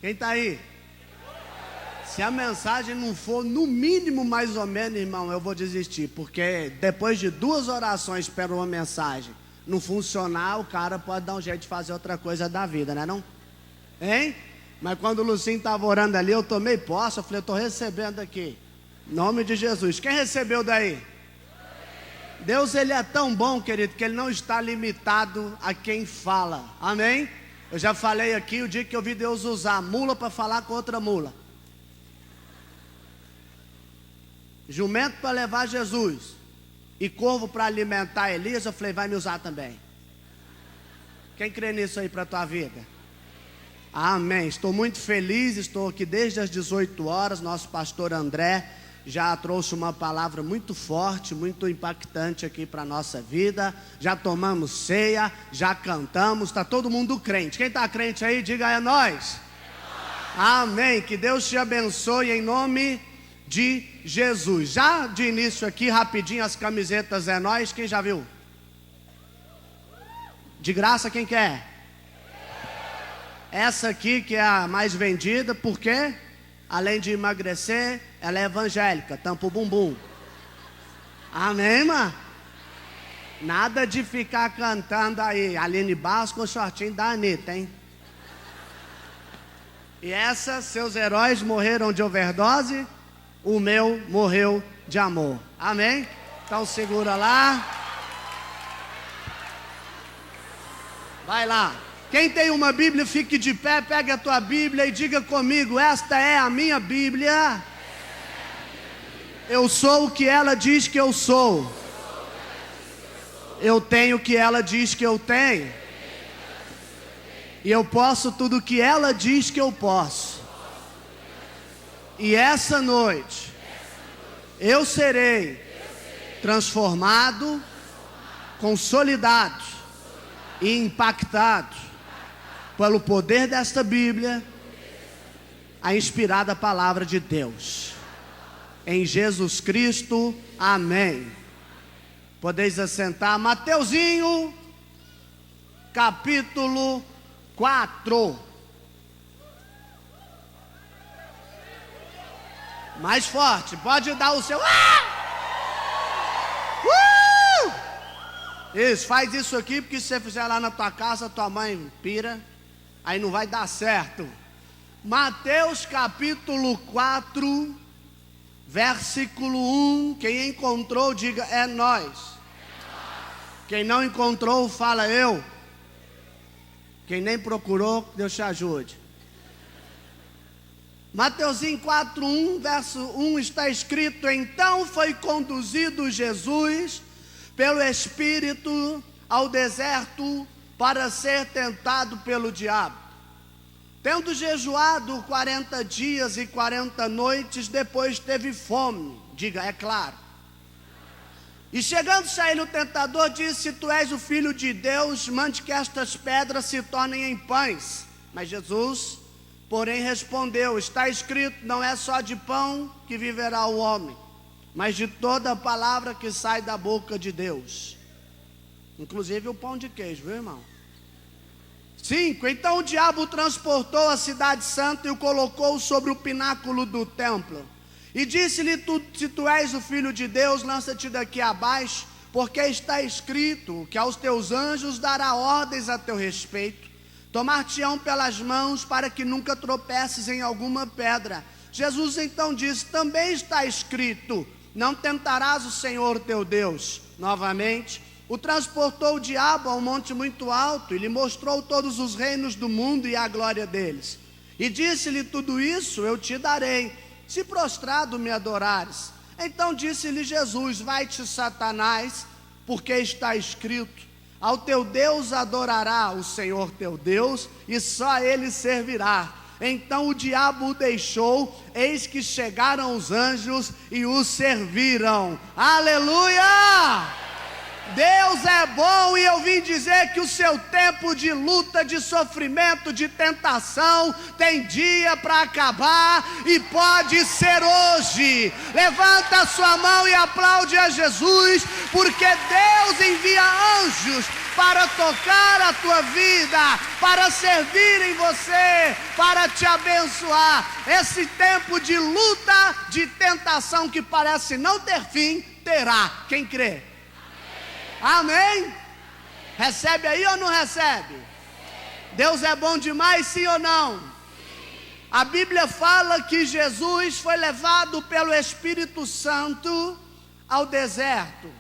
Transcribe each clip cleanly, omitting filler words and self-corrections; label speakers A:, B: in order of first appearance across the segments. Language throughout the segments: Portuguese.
A: Quem está aí? Se a mensagem não for no mínimo mais ou menos, irmão, eu vou desistir. Porque depois de 2 orações para uma mensagem não funcionar, o cara pode dar um jeito de fazer outra coisa da vida, né não? Hein? Mas quando o Lucinho estava orando ali, eu tomei posse, eu falei, eu estou recebendo aqui. Em nome de Jesus. Quem recebeu daí? Deus, ele é tão bom, querido, que ele não está limitado a quem fala. Amém? Eu já falei aqui o dia que eu vi Deus usar mula para falar com outra mula. Jumento para levar Jesus e corvo para alimentar Elias. Eu falei, vai me usar também. Quem crê nisso aí para a tua vida? Amém. Estou muito feliz, estou aqui desde as 18 horas. Nosso pastor André já trouxe uma palavra muito forte, muito impactante aqui para a nossa vida. Já tomamos ceia, já cantamos, está todo mundo crente. Quem está crente aí, diga, é nós. Amém. Que Deus te abençoe em nome de Jesus. Já de início aqui, rapidinho, as camisetas é nós. Quem já viu? De graça, quem quer? Essa aqui que é a mais vendida, por quê? Além de emagrecer, ela é evangélica, tampa o bumbum. Amém, irmã? Nada de ficar cantando aí Aline Barros com o shortinho da Anitta, hein? E essa, seus heróis morreram de overdose, o meu morreu de amor. Amém? Então segura lá. Vai lá. Quem tem uma Bíblia, fique de pé, pegue a tua Bíblia e diga comigo, esta é a minha Bíblia. Eu sou o que ela diz que eu sou. Eu tenho o que ela diz que eu tenho. E eu posso tudo o que ela diz que eu posso. E essa noite, eu serei transformado, consolidado e impactado pelo poder desta Bíblia, a inspirada palavra de Deus. Em Jesus Cristo, amém. Podeis assentar. Mateuzinho, capítulo 4. Mais forte, pode dar o seu. Isso, faz isso aqui, porque se você fizer lá na tua casa, tua mãe pira, aí não vai dar certo. Mateus capítulo 4, versículo 1. Quem encontrou, diga, é nós. Quem não encontrou, fala eu. Quem nem procurou, Deus te ajude. Mateuzinho 4, 1, verso 1 está escrito: então foi conduzido Jesus pelo Espírito ao deserto para ser tentado pelo diabo. Tendo jejuado 40 dias e 40 noites, depois teve fome. Diga, é claro. E chegando-se a ele o tentador, disse: se tu és o Filho de Deus, mande que estas pedras se tornem em pães. Mas Jesus, porém, respondeu: está escrito, não é só de pão que viverá o homem, mas de toda a palavra que sai da boca de Deus. Inclusive o pão de queijo, viu, irmão? 5. Então o diabo o transportou à cidade santa e o colocou sobre o pináculo do templo. E disse-lhe: se tu és o Filho de Deus, lança-te daqui abaixo, porque está escrito que aos teus anjos dará ordens a teu respeito, tomar-te-ão pelas mãos, para que nunca tropeces em alguma pedra. Jesus então disse: também está escrito, não tentarás o Senhor teu Deus. Novamente, o transportou o diabo a um monte muito alto, e lhe mostrou todos os reinos do mundo e a glória deles. E disse-lhe: tudo isso eu te darei, se prostrado me adorares. Então disse-lhe Jesus: vai-te, Satanás, porque está escrito, ao teu Deus adorará o Senhor teu Deus, e só a ele servirá. Então o diabo o deixou, eis que chegaram os anjos e o serviram. Aleluia! Deus é bom, e eu vim dizer que o seu tempo de luta, de sofrimento, de tentação, tem dia para acabar, e pode ser hoje. Levanta a sua mão e aplaude a Jesus, porque Deus envia anjos para tocar a tua vida, para servir em você, para te abençoar. Esse tempo de luta, de tentação que parece não ter fim, terá. Quem crê? Amém? Recebe aí ou não recebe? Deus é bom demais, sim ou não? A Bíblia fala que Jesus foi levado pelo Espírito Santo ao deserto.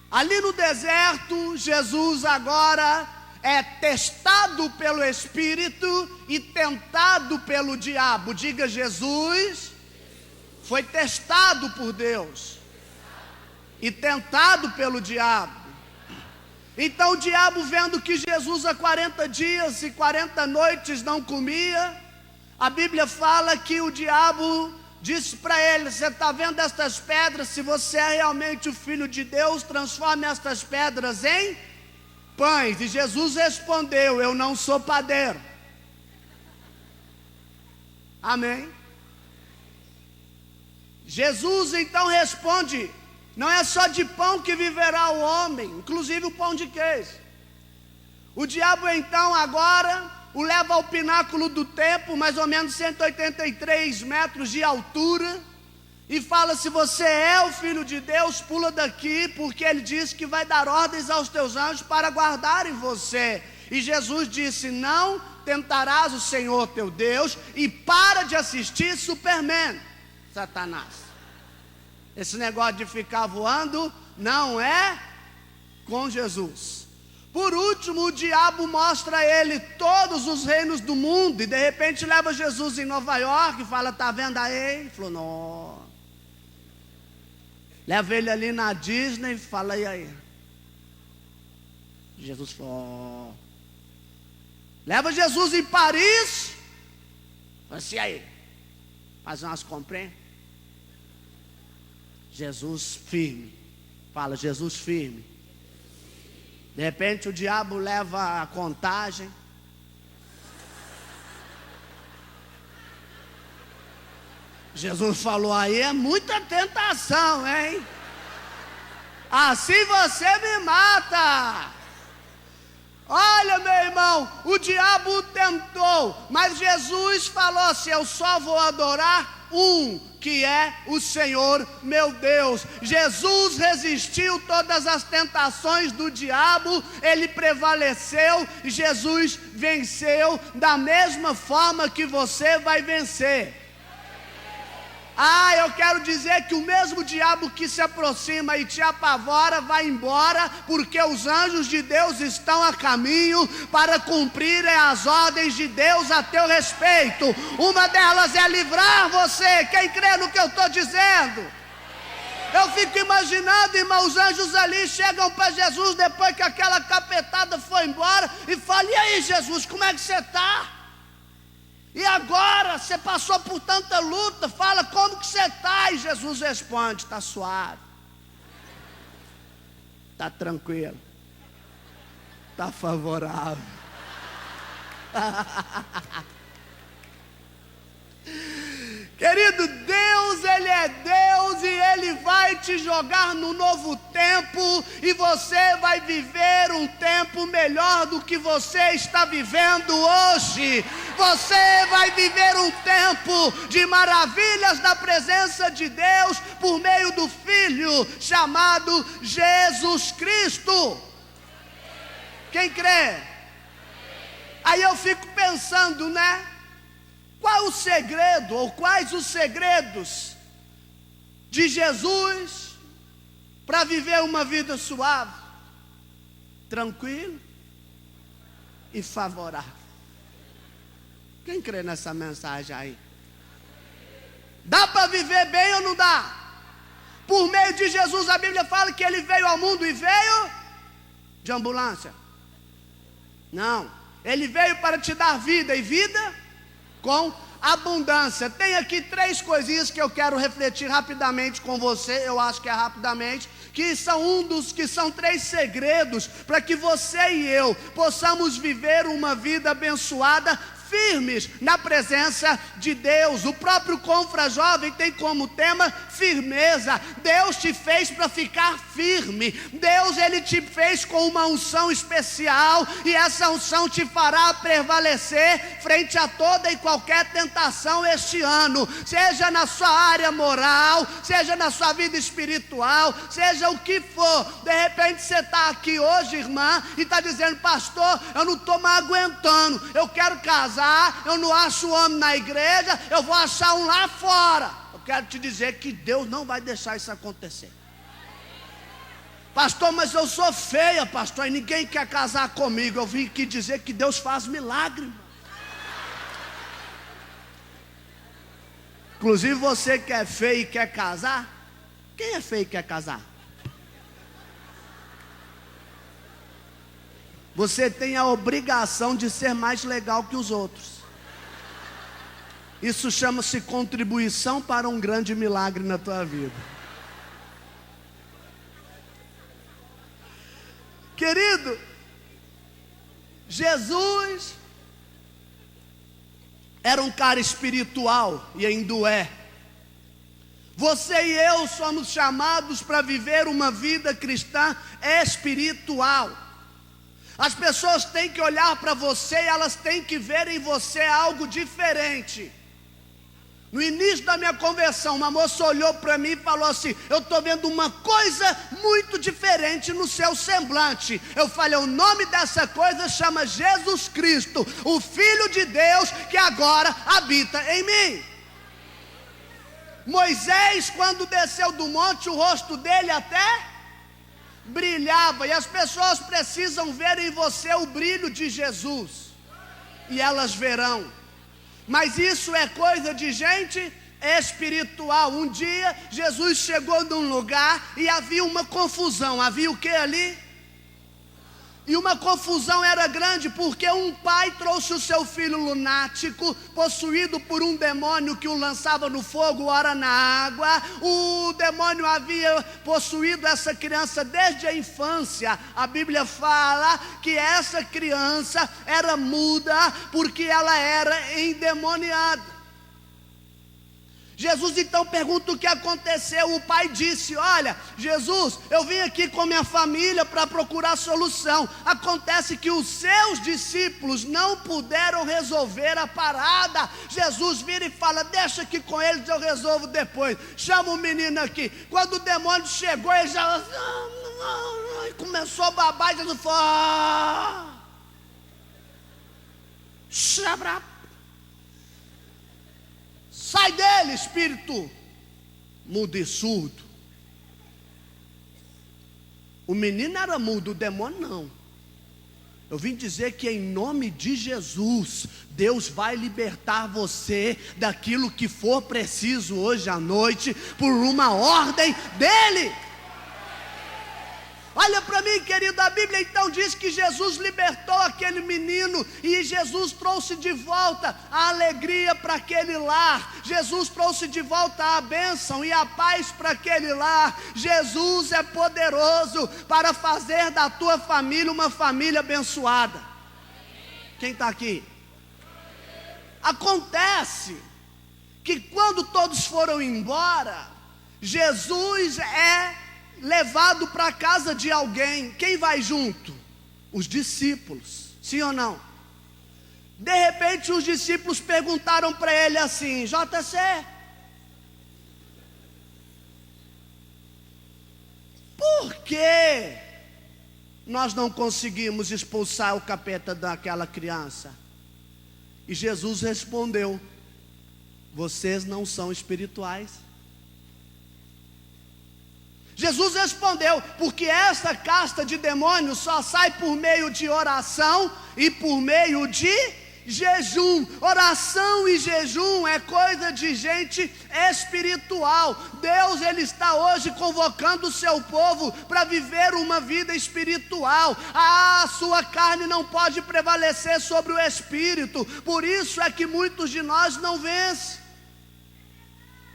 A: Ali no deserto, Jesus agora é testado pelo Espírito e tentado pelo diabo. Diga, Jesus foi testado por Deus e tentado pelo diabo. Então o diabo, vendo que Jesus há 40 dias e 40 noites não comia, a Bíblia fala que o diabo disse para ele: você está vendo estas pedras? Se você é realmente o Filho de Deus, transforme estas pedras em pães. E Jesus respondeu: eu não sou padeiro. Amém? Jesus então responde: não é só de pão que viverá o homem, inclusive o pão de queijo. O diabo então agora o leva ao pináculo do templo, mais ou menos 183 metros de altura, e fala: se você é o Filho de Deus, pula daqui, porque ele disse que vai dar ordens aos teus anjos para guardarem você. E Jesus disse: não tentarás o Senhor teu Deus, e para de assistir Superman, Satanás. Esse negócio de ficar voando não é com Jesus. Por último, o diabo mostra a ele todos os reinos do mundo, e de repente leva Jesus em Nova York e fala: tá vendo aí? Ele falou: não. Leva ele ali na Disney e fala: e aí? Jesus falou: leva Jesus em Paris, fala assim: e aí? Fazer umas comprinhas? Jesus firme. Fala: Jesus firme. De repente o diabo leva a contagem. Jesus falou: aí é muita tentação, hein? Assim você me mata. Olha, meu irmão, o diabo tentou, mas Jesus falou assim: eu só vou adorar que é o Senhor meu Deus. Jesus resistiu todas as tentações do diabo, ele prevaleceu, Jesus venceu. Da mesma forma que você vai vencer. Eu quero dizer que o mesmo diabo que se aproxima e te apavora vai embora, porque os anjos de Deus estão a caminho para cumprirem as ordens de Deus a teu respeito. Uma delas é livrar você. Quem crê no que eu estou dizendo? Eu fico imaginando, irmão, os anjos ali chegam para Jesus depois que aquela capetada foi embora e falam: e aí, Jesus, como é que você está? E agora, você passou por tanta luta, fala, como que você está? E Jesus responde: está suave, está tranquilo, está favorável. Querido, Deus, Ele é Deus, e Ele vai te jogar no novo tempo, e você vai viver um tempo melhor do que você está vivendo hoje. Você vai viver um tempo de maravilhas na presença de Deus, por meio do Filho chamado Jesus Cristo. Quem crê? Aí eu fico pensando, né? Qual o segredo, ou quais os segredos de Jesus para viver uma vida suave, tranquilo e favorável? Quem crê nessa mensagem aí? Dá para viver bem ou não dá? Por meio de Jesus, a Bíblia fala que Ele veio ao mundo e veio de ambulância. Não, Ele veio para te dar vida, e vida com abundância. Tem aqui 3 coisinhas que eu quero refletir rapidamente com você. Eu acho que é rapidamente, que são 3 segredos para que você e eu possamos viver uma vida abençoada firmes na presença de Deus. O próprio Confra Jovem tem como tema firmeza. Deus te fez para ficar firme. Deus, Ele te fez com uma unção especial, e essa unção te fará prevalecer frente a toda e qualquer tentação este ano, seja na sua área moral, seja na sua vida espiritual, seja o que for. De repente você está aqui hoje, irmã, e está dizendo: pastor, eu não estou mais aguentando, eu quero casar, eu não acho homem na igreja, eu vou achar um lá fora. Eu quero te dizer que Deus não vai deixar isso acontecer. Pastor, mas eu sou feia, pastor, e ninguém quer casar comigo. Eu vim aqui dizer que Deus faz milagre. Inclusive você que é feio e quer casar. Quem é feio e quer casar? Você tem a obrigação de ser mais legal que os outros. Isso chama-se contribuição para um grande milagre na tua vida. Querido, Jesus era um cara espiritual e ainda é. Você e eu somos chamados para viver uma vida cristã espiritual. As pessoas têm que olhar para você e elas têm que ver em você algo diferente. No início da minha conversão, uma moça olhou para mim e falou assim: eu estou vendo uma coisa muito diferente no seu semblante. Eu falei: o nome dessa coisa chama Jesus Cristo, o Filho de Deus que agora habita em mim. Moisés, quando desceu do monte, o rosto dele até brilhava, e as pessoas precisam ver em você o brilho de Jesus, e elas verão. Mas isso é coisa de gente espiritual. Um dia Jesus chegou num lugar e havia uma confusão. Havia o que ali? E uma confusão era grande, porque um pai trouxe o seu filho lunático, possuído por um demônio que o lançava no fogo, ora na água. O demônio havia possuído essa criança desde a infância. A Bíblia fala que essa criança era muda porque ela era endemoniada. Jesus então pergunta o que aconteceu. O pai disse: olha, Jesus, eu vim aqui com minha família para procurar solução. Acontece que os seus discípulos não puderam resolver a parada. Jesus vira e fala: deixa aqui com eles, eu resolvo depois. Chama o menino aqui. Quando o demônio chegou, ele já começou a babar, e Jesus falou: sai dele, espírito mudo e surdo. O menino era mudo, o demônio não. Eu vim dizer que em nome de Jesus, Deus vai libertar você daquilo que for preciso hoje à noite, por uma ordem dele. Olha para mim, querido, a Bíblia então diz que Jesus libertou aquele menino, e Jesus trouxe de volta a alegria para aquele lar. Jesus trouxe de volta a bênção e a paz para aquele lar. Jesus é poderoso para fazer da tua família uma família abençoada. Quem está aqui? Acontece que quando todos foram embora, Jesus é levado para a casa de alguém. Quem vai junto? Os discípulos, sim ou não? De repente os discípulos perguntaram para ele assim: JC, por que nós não conseguimos expulsar o capeta daquela criança? E Jesus respondeu: vocês não são espirituais. Jesus respondeu: porque essa casta de demônios só sai por meio de oração e por meio de jejum. Oração e jejum é coisa de gente espiritual. Deus, Ele está hoje convocando o seu povo para viver uma vida espiritual. A sua carne não pode prevalecer sobre o espírito. Por isso é que muitos de nós não vencem.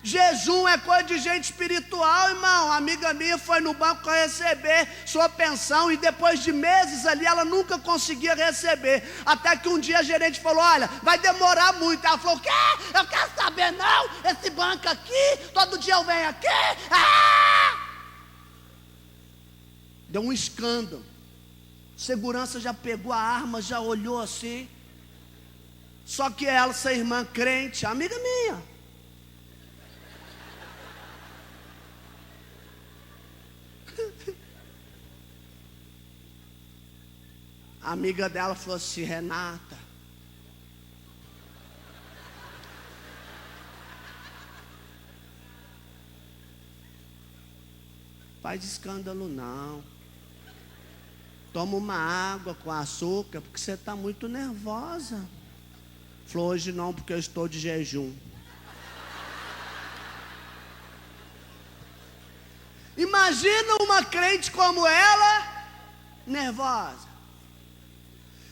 A: Jejum é coisa de gente espiritual, irmão. A amiga minha foi no banco receber sua pensão e depois de meses ali ela nunca conseguia receber. Até que um dia a gerente falou: olha, vai demorar muito. Ela falou: o quê? Eu quero saber não. Esse banco aqui, todo dia eu venho aqui. Deu um escândalo. Segurança já pegou a arma, já olhou assim. Só que ela, essa irmã crente, amiga minha, a amiga dela falou assim: Renata, faz escândalo não. Toma uma água com açúcar, porque você está muito nervosa. Falou: hoje não, porque eu estou de jejum. Imagina uma crente como ela, nervosa.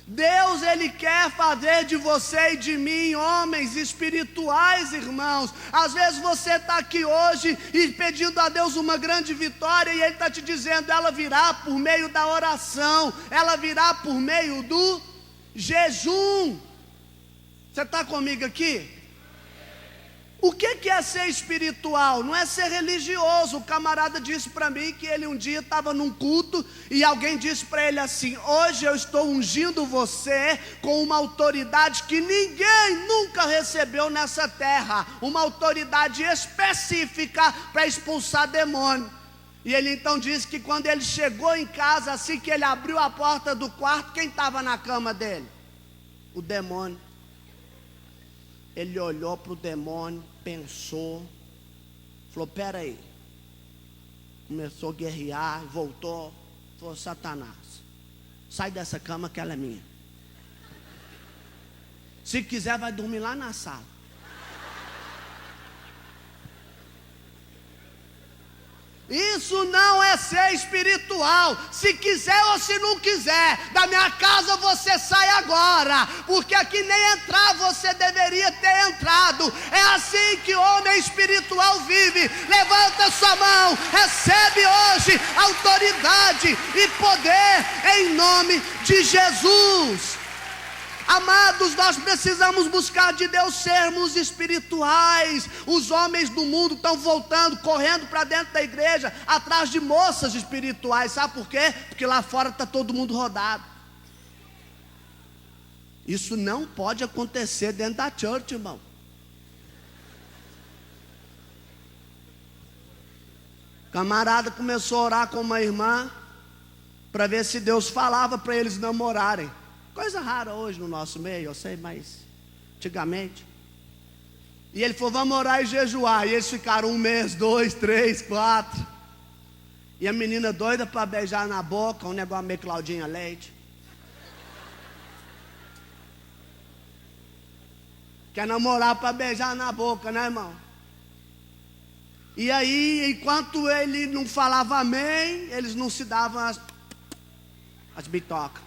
A: Deus, Ele quer fazer de você e de mim homens espirituais, irmãos. Às vezes você está aqui hoje e pedindo a Deus uma grande vitória, e Ele está te dizendo: ela virá por meio da oração, ela virá por meio do jejum. Você está comigo aqui? O que é ser espiritual? Não é ser religioso. O camarada disse para mim que ele um dia estava num culto e alguém disse para ele assim: hoje eu estou ungindo você com uma autoridade que ninguém nunca recebeu nessa terra, uma autoridade específica para expulsar demônio. E ele então disse que quando ele chegou em casa, assim que ele abriu a porta do quarto, quem estava na cama dele? O demônio. Ele olhou para o demônio, pensou, falou: peraí. Começou a guerrear, voltou, falou: Satanás, sai dessa cama que ela é minha. Se quiser vai dormir lá na sala. Isso não é ser espiritual. Se quiser ou se não quiser, da minha casa você sai agora, porque aqui nem entrar você deveria ter entrado. É assim que homem espiritual vive. Levanta sua mão, recebe hoje autoridade e poder em nome de Jesus. Amados, nós precisamos buscar de Deus sermos espirituais. Os homens do mundo estão voltando, correndo para dentro da igreja, atrás de moças espirituais. Sabe por quê? Porque lá fora está todo mundo rodado. Isso não pode acontecer dentro da church, irmão. Camarada começou a orar com uma irmã para ver se Deus falava para eles namorarem. Coisa rara hoje no nosso meio, eu sei, mas antigamente. E ele falou: vamos orar e jejuar. E eles ficaram 1 mês, 2, 3, 4. E a menina doida para beijar na boca, um negócio meio Claudinha Leite. Quer namorar para beijar na boca, né, irmão? E aí, enquanto ele não falava amém, eles não se davam as bitocas.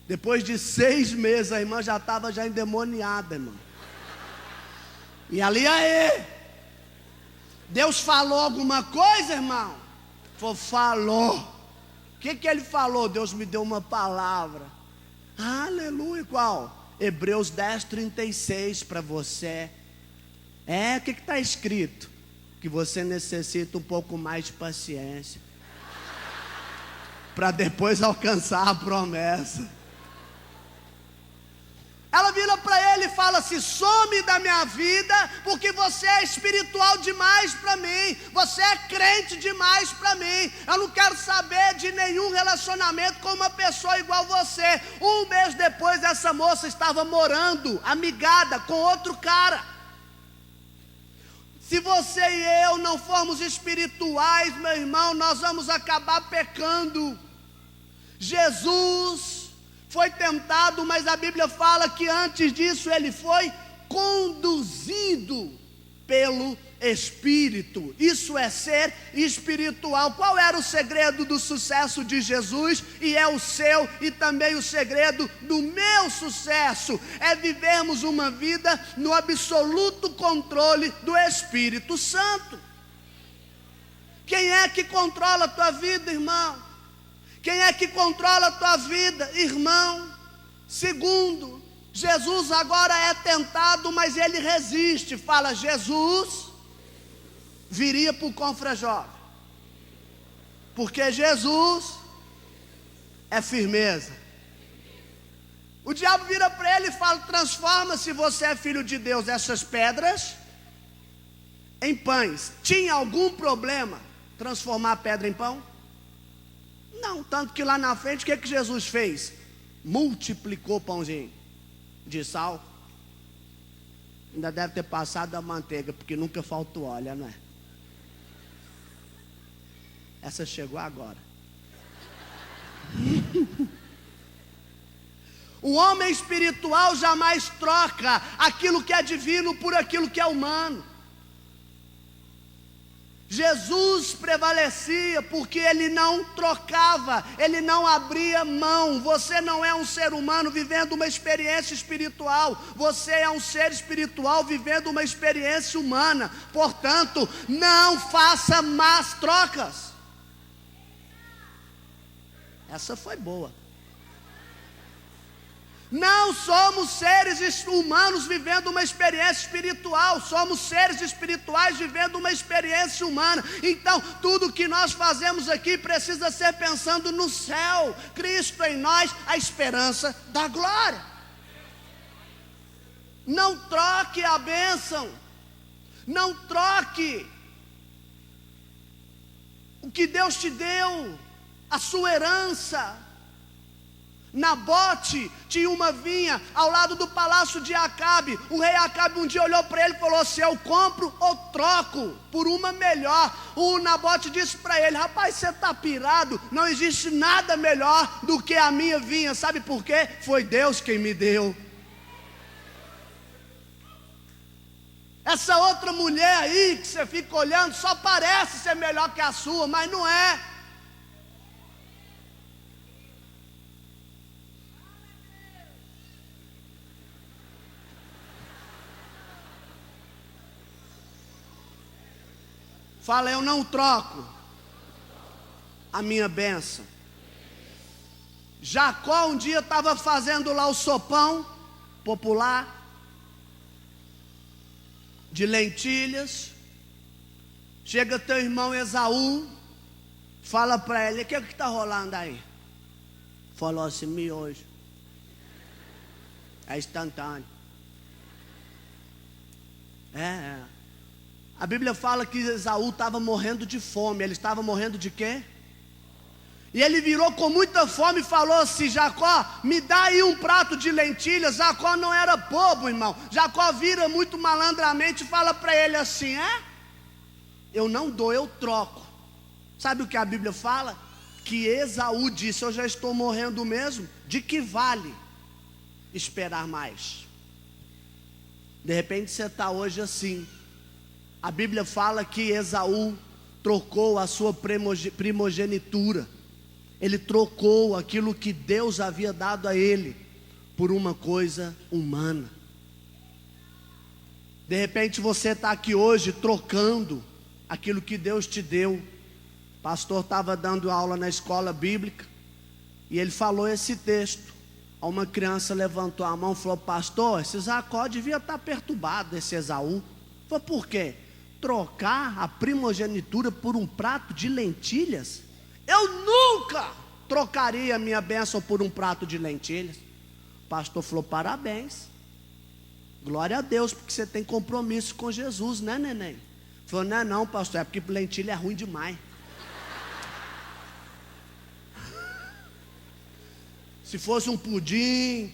A: Depois de 6 meses, a irmã já estava endemoniada, irmão. E ali, aí, Deus falou alguma coisa, irmão? Falou. O que ele falou? Deus me deu uma palavra. Aleluia, qual? Hebreus 10, 36 para você. O que está escrito? Que você necessita um pouco mais de paciência para depois alcançar a promessa. Ela vira para ele e fala assim: some da minha vida, porque você é espiritual demais para mim, você é crente demais para mim. Eu não quero saber de nenhum relacionamento com uma pessoa igual você. 1 mês depois, essa moça estava morando, amigada com outro cara. Se você e eu não formos espirituais, meu irmão, nós vamos acabar pecando. Jesus foi tentado, mas a Bíblia fala que antes disso ele foi conduzido pelo espírito. Isso é ser espiritual. Qual era o segredo do sucesso de Jesus? E é o seu e também o segredo do meu sucesso. É vivermos uma vida no absoluto controle do Espírito Santo. Quem é que controla a tua vida, irmão? Quem é que controla a tua vida, irmão? Segundo, Jesus agora é tentado, mas ele resiste. Fala, Jesus viria para o Confrajovem, porque Jesus é firmeza. O diabo vira para ele e fala: transforma, se você é filho de Deus, essas pedras em pães. Tinha algum problema transformar a pedra em pão? Não, tanto que lá na frente, o que Jesus fez? Multiplicou o pãozinho de sal. Ainda deve ter passado a manteiga, porque nunca faltou óleo, não é? Essa chegou agora. O homem espiritual jamais troca aquilo que é divino por aquilo que é humano. Jesus prevalecia porque ele não trocava, ele não abria mão. Você não é um ser humano vivendo uma experiência espiritual, você é um ser espiritual vivendo uma experiência humana. Portanto, não faça más trocas. Essa foi boa. Não somos seres humanos vivendo uma experiência espiritual, somos seres espirituais vivendo uma experiência humana. Então, tudo que nós fazemos aqui precisa ser pensando no céu. Cristo em nós, a esperança da glória. Não troque a bênção, não troque o que Deus te deu, a sua herança. Nabote tinha uma vinha ao lado do palácio de Acabe. O rei Acabe um dia olhou para ele e falou: se eu compro ou troco por uma melhor. O Nabote disse para ele: rapaz, você está pirado, não existe nada melhor do que a minha vinha. Sabe por quê? Foi Deus quem me deu. Essa outra mulher aí que você fica olhando só parece ser melhor que a sua, mas não é. Fala, eu não troco a minha bênção. Jacó um dia estava fazendo lá o sopão popular de lentilhas. Chega teu irmão Esaú, fala para ele: o que está rolando aí? Falou assim: miojo. É instantâneo. A Bíblia fala que Esaú estava morrendo de fome. Ele estava morrendo de quê? E ele virou com muita fome e falou assim: Jacó, me dá aí um prato de lentilhas. Jacó não era bobo, irmão. Jacó vira muito malandramente e fala para ele assim: eu não dou, eu troco. Sabe o que a Bíblia fala? Que Esaú disse: eu já estou morrendo mesmo, de que vale esperar mais? De repente você está hoje assim. A Bíblia fala que Esaú trocou a sua primogenitura. Ele trocou aquilo que Deus havia dado a ele por uma coisa humana. De repente você está aqui hoje trocando aquilo que Deus te deu. O pastor estava dando aula na escola bíblica e ele falou esse texto. Uma criança levantou a mão e falou: pastor, esse Jacó devia estar perturbado, esse Esaú. Falei: por quê? Trocar a primogenitura por um prato de lentilhas? Eu nunca trocaria a minha bênção por um prato de lentilhas. O pastor falou: parabéns, glória a Deus, porque você tem compromisso com Jesus, né, neném? Falou: não, pastor, é porque lentilha é ruim demais. Se fosse um pudim.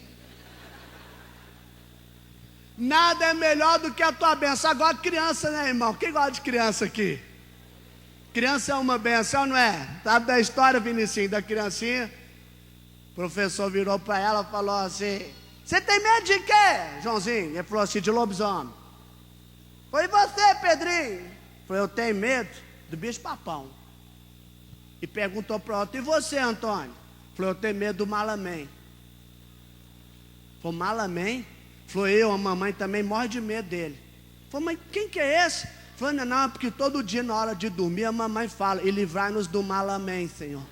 A: Nada é melhor do que a tua bênção. Agora criança, né, irmão? Quem gosta de criança aqui? Criança é uma bênção, não é? Sabe da história, Vinicinho, da criancinha? O professor virou para ela e falou assim: você tem medo de quê, Joãozinho? Ele falou assim: de lobisomem. Foi você, Pedrinho? Falei, eu tenho medo do bicho papão. E perguntou para outro, e você, Antônio? Falei, eu tenho medo do malamém. Falei, malamém? Falei, a mamãe também morre de medo dele. Falei, mas quem que é esse? Falei, não, é porque todo dia na hora de dormir a mamãe fala, e livrai-nos do malamém, Senhor.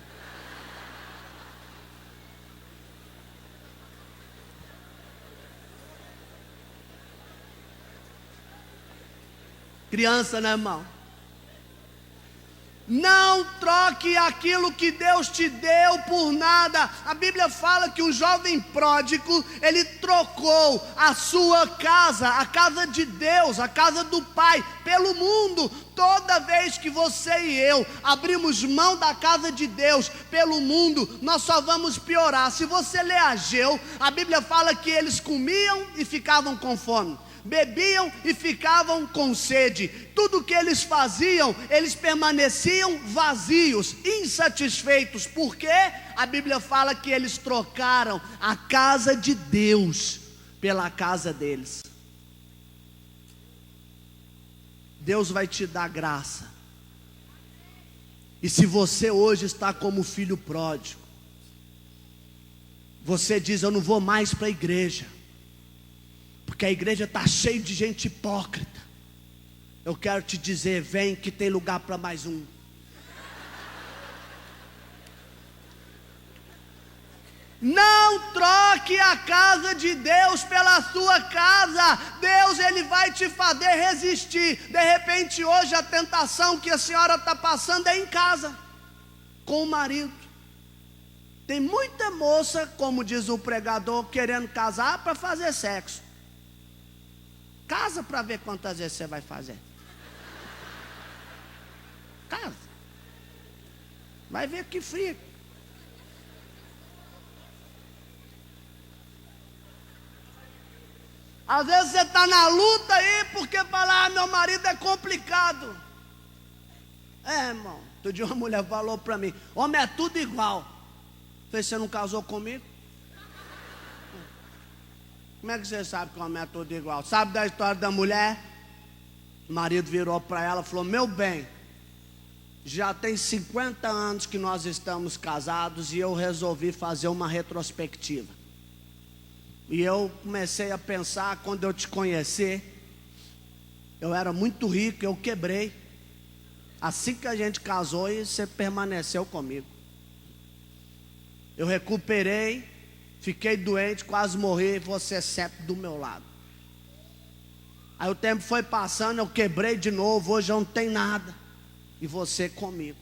A: Criança, né, irmão? Não troque aquilo que Deus te deu por nada. A Bíblia fala que o jovem pródigo, ele trocou a sua casa, a casa de Deus, a casa do Pai, pelo mundo. Toda vez que você e eu abrimos mão da casa de Deus pelo mundo, nós só vamos piorar. Se você ler Ageu, a Bíblia fala que eles comiam e ficavam com fome, bebiam e ficavam com sede. Tudo que eles faziam, eles permaneciam vazios, insatisfeitos. Porque a Bíblia fala que eles trocaram a casa de Deus pela casa deles. Deus vai te dar graça. E se você hoje está como filho pródigo, você diz, eu não vou mais para a igreja, porque a igreja está cheia de gente hipócrita. Eu quero te dizer, vem que tem lugar para mais um. Não troque a casa de Deus pela sua casa. Deus, ele vai te fazer resistir. De repente hoje a tentação que a senhora está passando é em casa, com o marido. Tem muita moça, como diz o pregador, querendo casar para fazer sexo. Casa para ver quantas vezes você vai fazer. Casa. Vai ver que frio. Às vezes você está na luta aí, porque falar, meu marido é complicado. Irmão, outro dia uma mulher falou para mim, homem é tudo igual. Falei, você não casou comigo? Como é que você sabe que o homem é tudo igual? Sabe da história da mulher? O marido virou para ela e falou, meu bem, já tem 50 anos que nós estamos casados e eu resolvi fazer uma retrospectiva. E eu comecei a pensar, quando eu te conhecer, eu era muito rico, eu quebrei. Assim que a gente casou e você permaneceu comigo. Eu recuperei, fiquei doente, quase morri, e você sempre do meu lado. Aí o tempo foi passando, eu quebrei de novo, hoje eu não tenho nada. E você comigo.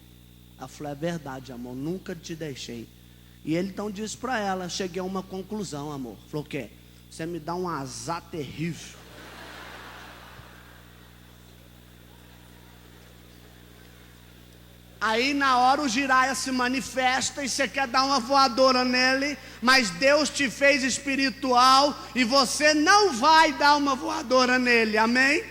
A: Ela falou, é verdade, amor, nunca te deixei. E ele então disse para ela, cheguei a uma conclusão, amor. Falou, o quê? Você me dá um azar terrível. Aí na hora o Jiraya se manifesta e você quer dar uma voadora nele, mas Deus te fez espiritual e você não vai dar uma voadora nele, amém?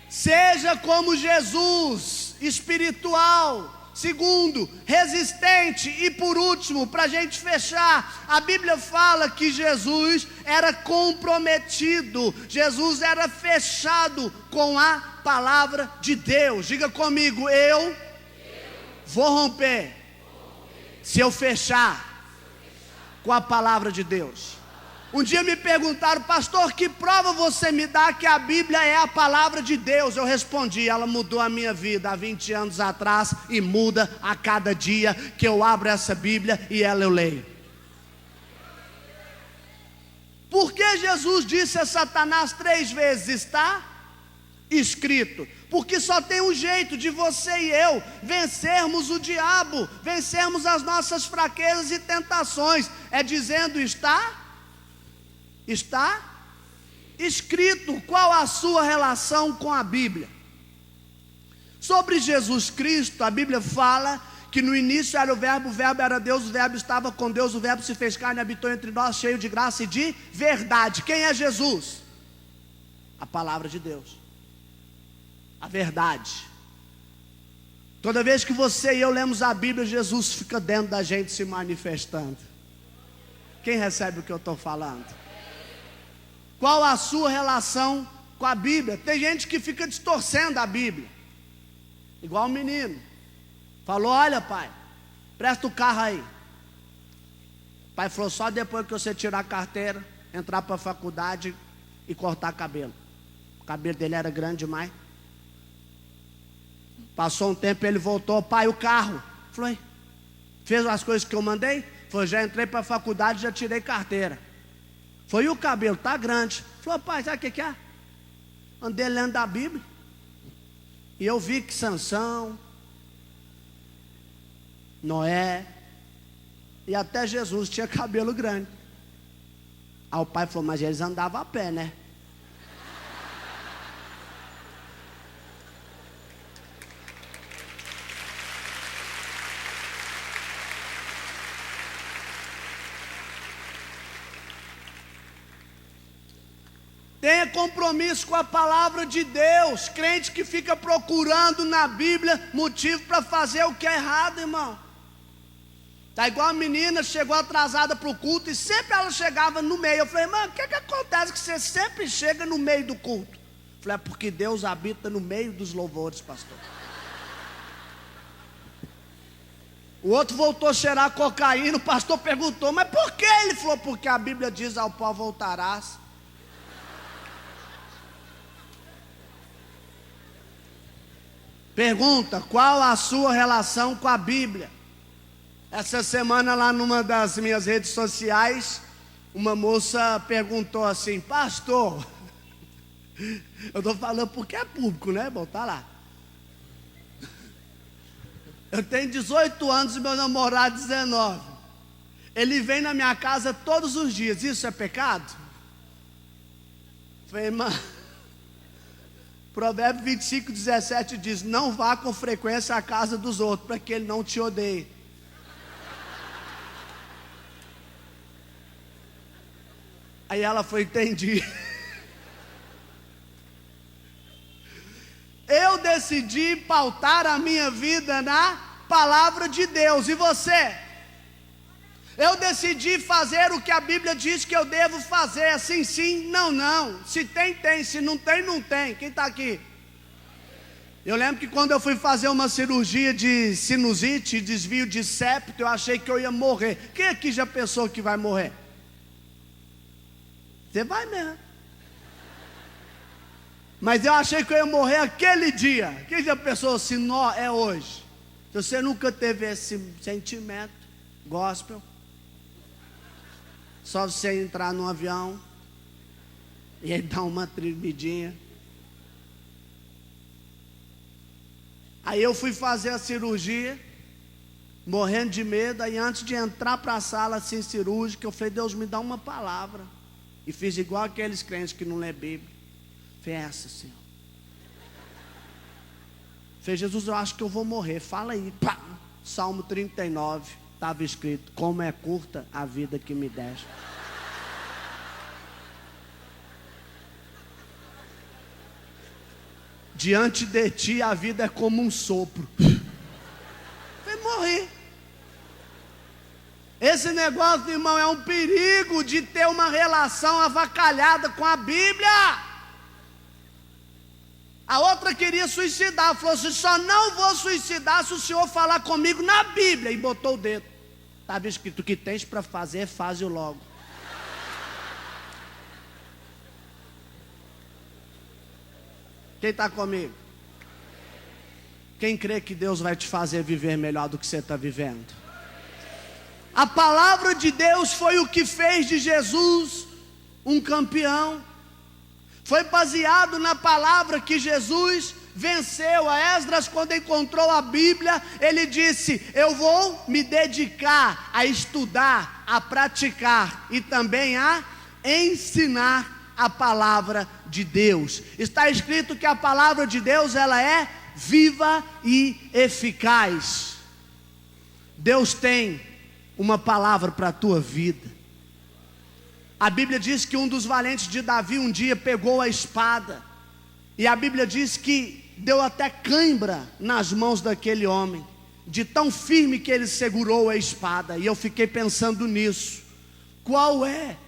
A: Seja como Jesus, espiritual. Segundo, resistente. E por último, para a gente fechar, a Bíblia fala que Jesus era comprometido, Jesus era fechado com a palavra de Deus. Diga comigo, eu vou romper se eu fechar com a palavra de Deus. Um dia me perguntaram, pastor, que prova você me dá que a Bíblia é a palavra de Deus? Eu respondi, ela mudou a minha vida há 20 anos atrás e muda a cada dia que eu abro essa Bíblia e ela eu leio. Por que Jesus disse a Satanás 3 vezes, está escrito? Porque só tem um jeito de você e eu vencermos o diabo, vencermos as nossas fraquezas e tentações, é dizendo, está escrito. Qual a sua relação com a Bíblia? Sobre Jesus Cristo, a Bíblia fala que no início era o verbo era Deus, o verbo estava com Deus, o verbo se fez carne e habitou entre nós, cheio de graça e de verdade. Quem é Jesus? A palavra de Deus, a verdade. Toda vez que você e eu lemos a Bíblia, Jesus fica dentro da gente se manifestando. Quem recebe o que eu estou falando? Qual a sua relação com a Bíblia. Tem gente que fica distorcendo a Bíblia. Igual o menino. Falou: olha, pai, presta o carro aí. O pai falou: só depois que você tirar a carteira, entrar para a faculdade e cortar cabelo. O cabelo dele era grande demais. Passou um tempo, ele voltou: pai, o carro. Falei: fez as coisas que eu mandei? Falei: já entrei para a faculdade, já tirei carteira. Foi: e o cabelo? Tá grande. Falei: pai, sabe o que é? Andei lendo a Bíblia e eu vi que Sansão, Noé e até Jesus tinha cabelo grande. Aí o pai falou: mas eles andavam a pé, né? Tenha compromisso com a palavra de Deus. Crente que fica procurando na Bíblia motivo para fazer o que é errado, irmão. Tá igual a menina, chegou atrasada para o culto e sempre ela chegava no meio. Eu falei: mano, o que acontece que você sempre chega no meio do culto? Eu falei: é porque Deus habita no meio dos louvores, pastor. O outro voltou a cheirar cocaína. O pastor perguntou: mas por que? Ele falou: porque a Bíblia diz: ao pó voltarás. Pergunta: qual a sua relação com a Bíblia? Essa semana, lá numa das minhas redes sociais, uma moça perguntou assim: pastor, eu estou falando porque é público, né, irmão? Tá lá. Eu tenho 18 anos e meu namorado 19. Ele vem na minha casa todos os dias. Isso é pecado? Falei: irmã, Provérbios 25, 17 diz: não vá com frequência à casa dos outros, para que ele não te odeie. Aí ela foi: entendi. Eu decidi pautar a minha vida na palavra de Deus. E você? Eu decidi fazer o que a Bíblia diz que eu devo fazer. Sim, sim, não, não. Se tem, tem. Se não tem, não tem. Quem está aqui? Eu lembro que quando eu fui fazer uma cirurgia de sinusite, desvio de septo, eu achei que eu ia morrer. Quem aqui já pensou que vai morrer? Você vai mesmo. Mas eu achei que eu ia morrer aquele dia. Quem já pensou assim: não, é hoje? Se você nunca teve esse sentimento gospel, só você entrar no avião e aí dar uma tremidinha. Aí eu fui fazer a cirurgia, morrendo de medo. Aí antes de entrar para a sala assim cirúrgica, eu falei: Deus, me dá uma palavra. E fiz igual aqueles crentes que não lê Bíblia. Falei: essa, Senhor. Falei: Jesus, eu acho que eu vou morrer. Fala aí. Pá. Salmo 39. Estava escrito: como é curta a vida que me deste. Diante de ti a vida é como um sopro. Falei: morri. Esse negócio, irmão, é um perigo de ter uma relação avacalhada com a Bíblia. A outra queria suicidar. Falou assim: só não vou suicidar se o senhor falar comigo na Bíblia. E botou o dedo. Estava escrito: o que tens para fazer, faze-o logo. Quem está comigo? Quem crê que Deus vai te fazer viver melhor do que você está vivendo? A palavra de Deus foi o que fez de Jesus um campeão. Foi baseado na palavra que Jesus venceu. A Esdras, quando encontrou a Bíblia, ele disse: eu vou me dedicar a estudar, a praticar e também a ensinar a palavra de Deus. Está escrito que a palavra de Deus, ela é viva e eficaz. Deus tem uma palavra para a tua vida. A Bíblia diz que um dos valentes de Davi um dia pegou a espada, e a Bíblia diz que deu até cãibra nas mãos daquele homem, de tão firme que ele segurou a espada. E eu fiquei pensando nisso. Qual é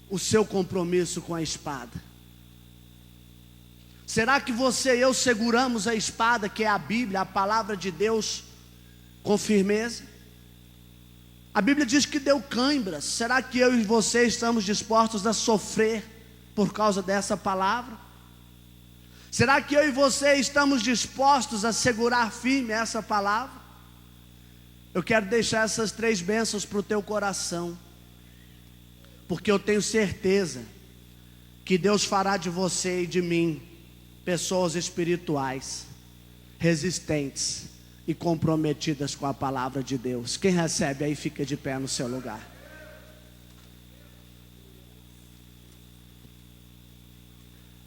A: o seu compromisso com a espada? Será que você e eu seguramos a espada, que é a Bíblia, a palavra de Deus, com firmeza? A Bíblia diz que deu cãibras. Será que eu e você estamos dispostos a sofrer por causa dessa palavra? Será que eu e você estamos dispostos a segurar firme essa palavra? Eu quero deixar essas 3 bênçãos para o teu coração, porque eu tenho certeza que Deus fará de você e de mim pessoas espirituais, resistentes e comprometidas com a palavra de Deus. Quem recebe aí, fica de pé no seu lugar.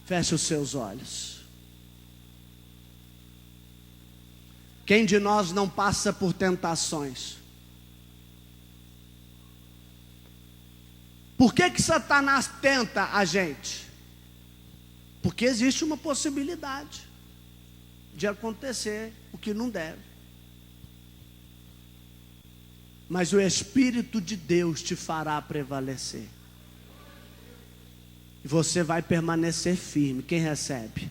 A: Feche os seus olhos. Quem de nós não passa por tentações? Por que Satanás tenta a gente? Porque existe uma possibilidade de acontecer o que não deve. Mas o Espírito de Deus te fará prevalecer. E você vai permanecer firme. Quem recebe?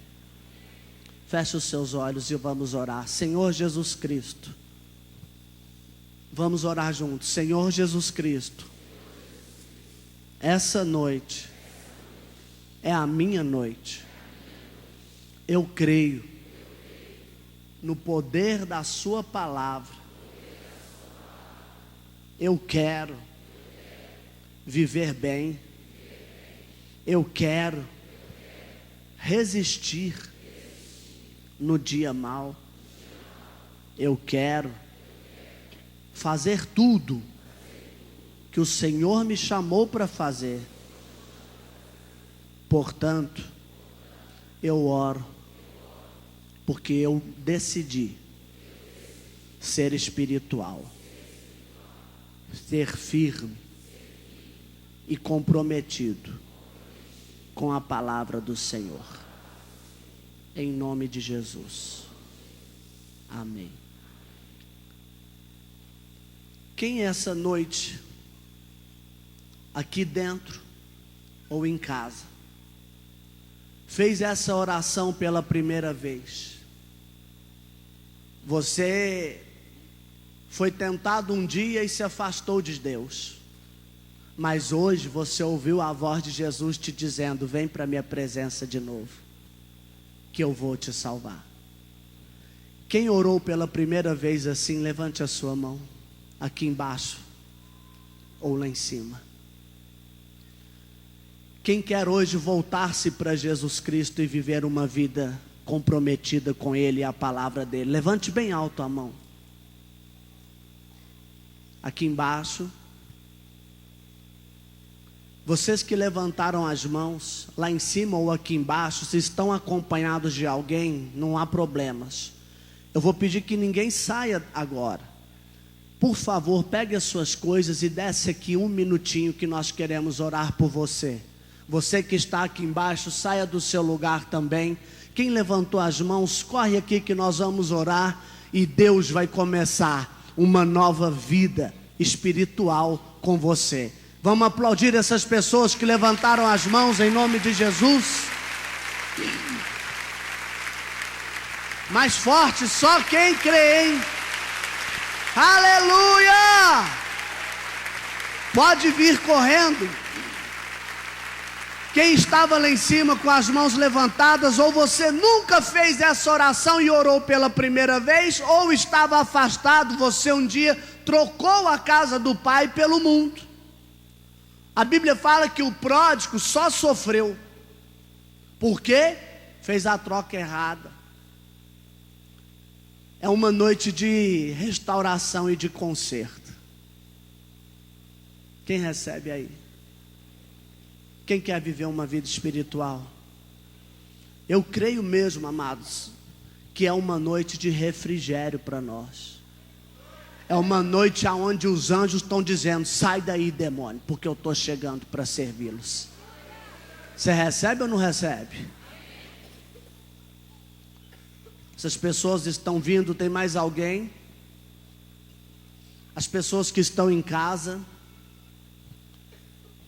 A: Feche os seus olhos e vamos orar. Senhor Jesus Cristo. Vamos orar juntos. Senhor Jesus Cristo, essa noite é a minha noite. Eu creio no poder da sua palavra. Eu quero viver bem. Eu quero resistir no dia mau. Eu quero fazer tudo que o Senhor me chamou para fazer. Portanto, eu oro, porque eu decidi ser espiritual, ser firme e comprometido com a palavra do Senhor. Em nome de Jesus. Amém. Quem essa noite, aqui dentro ou em casa, fez essa oração pela primeira vez? Você foi tentado um dia e se afastou de Deus, mas hoje você ouviu a voz de Jesus te dizendo: vem para a minha presença de novo, que eu vou te salvar. Quem orou pela primeira vez assim, levante a sua mão, aqui embaixo ou lá em cima. Quem quer hoje voltar-se para Jesus Cristo e viver uma vida comprometida com Ele e a palavra dEle, levante bem alto a mão. Aqui embaixo. Vocês que levantaram as mãos, lá em cima ou aqui embaixo, se estão acompanhados de alguém, não há problemas. Eu vou pedir que ninguém saia agora. Por favor, pegue as suas coisas e desce aqui um minutinho, que nós queremos orar por você. Você que está aqui embaixo, saia do seu lugar também. Quem levantou as mãos, corre aqui que nós vamos orar e Deus vai começar uma nova vida espiritual com você. Vamos aplaudir essas pessoas que levantaram as mãos em nome de Jesus. Mais forte, só quem crê, hein? Aleluia! Pode vir correndo. Quem estava lá em cima com as mãos levantadas, ou você nunca fez essa oração e orou pela primeira vez, ou estava afastado, você um dia trocou a casa do Pai pelo mundo. A Bíblia fala que o pródigo só sofreu porque fez a troca errada. É uma noite de restauração e de conserto. Quem recebe aí? Quem quer viver uma vida espiritual? Eu creio mesmo, amados, que é uma noite de refrigério para nós. É uma noite onde os anjos estão dizendo: sai daí, demônio, porque eu estou chegando para servi-los. Você recebe ou não recebe? Essas pessoas estão vindo. Tem mais alguém? As pessoas que estão em casa,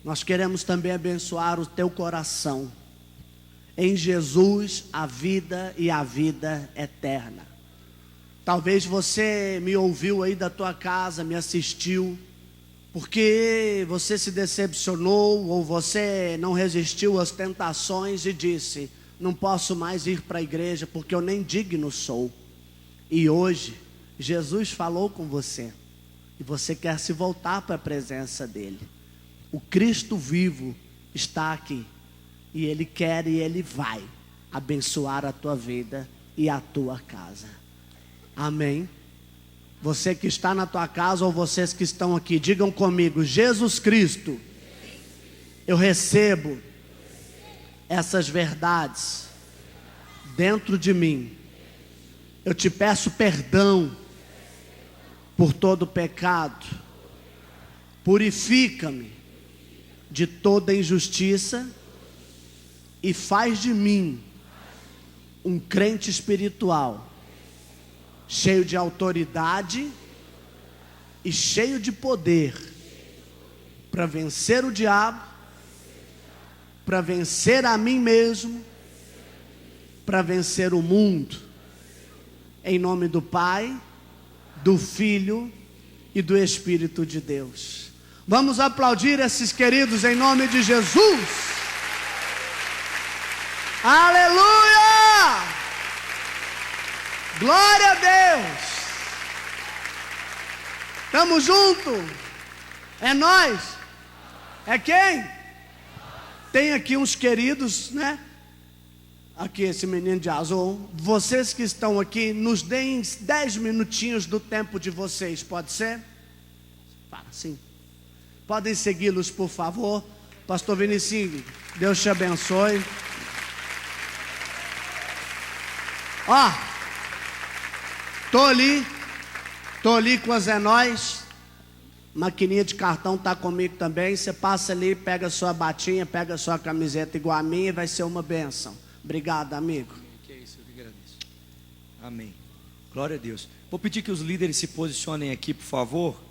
A: nós queremos também abençoar o teu coração Em Jesus a vida e a vida eterna. Talvez você me ouviu aí da tua casa, me assistiu, porque você se decepcionou ou você não resistiu às tentações e disse: não posso mais ir para a igreja porque eu nem digno sou. E hoje Jesus falou com você e você quer se voltar para a presença dele. O Cristo vivo está aqui e ele quer e ele vai abençoar a tua vida e a tua casa. Amém. Você que está na tua casa ou vocês que estão aqui, digam comigo: Jesus Cristo, eu recebo essas verdades dentro de mim. Eu te peço perdão por todo pecado. Purifica-me de toda injustiça e faz de mim um crente espiritual, cheio de autoridade e cheio de poder, para vencer o diabo, para vencer a mim mesmo, para vencer o mundo. Em nome do Pai, do Filho e do Espírito de Deus. Vamos aplaudir esses queridos em nome de Jesus. Aleluia! Glória a Deus. Estamos juntos. É nós. É quem? Tem aqui uns queridos, né? Aqui esse menino de azul. Vocês que estão aqui, nos deem 10 minutinhos do tempo de vocês, pode ser? Sim. Podem segui-los, por favor. Pastor Vinicinho, Deus te abençoe. Ó, tô ali com as Zenóis. Maquininha de cartão tá comigo também. Você passa ali, pega a sua batinha, pega a sua camiseta igual a minha e vai ser uma bênção. Obrigado, amigo.
B: Que é isso, eu que agradeço. Amém. Glória a Deus. Vou pedir que os líderes se posicionem aqui, por favor.